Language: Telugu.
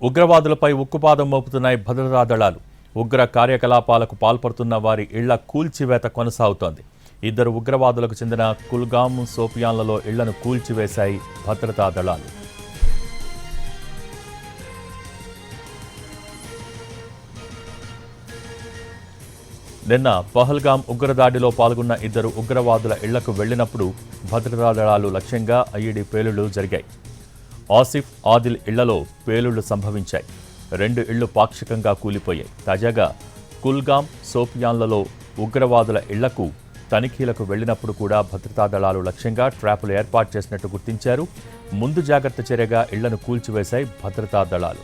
ఉగ్రవాదులపై ఉక్కుపాదం మోపుతున్నాయి భద్రతా దళాలు. ఉగ్ర కార్యకలాపాలకు పాల్పడుతున్న వారి ఇళ్ల కూల్చివేత కొనసాగుతోంది. ఇద్దరు ఉగ్రవాదులకు చెందిన కుల్గామ్, సోపియాన్లలో ఇళ్లను కూల్చివేశాయి భద్రతా దళాలు. నిన్న పహల్గామ్ ఉగ్రదాడిలో పాల్గొన్న ఇద్దరు ఉగ్రవాదుల ఇళ్లకు వెళ్లినప్పుడు భద్రతా దళాలు లక్ష్యంగా ఐఈడీ పేలుళ్లు జరిగాయి. ఆసిఫ్, ఆదిల్ ఇళ్లలో పేలుళ్లు సంభవించాయి. 2 ఇళ్లు పాక్షికంగా కూలిపోయాయి. తాజాగా కుల్గామ్, సోపియాన్లలో ఉగ్రవాదుల ఇళ్లకు తనిఖీలకు వెళ్లినప్పుడు కూడా భద్రతా దళాలు లక్ష్యంగా ట్రాపులు ఏర్పాటు చేసినట్టు గుర్తించారు. ముందు జాగ్రత్త చర్యగా ఇళ్లను కూల్చివేశాయి భద్రతా దళాలు.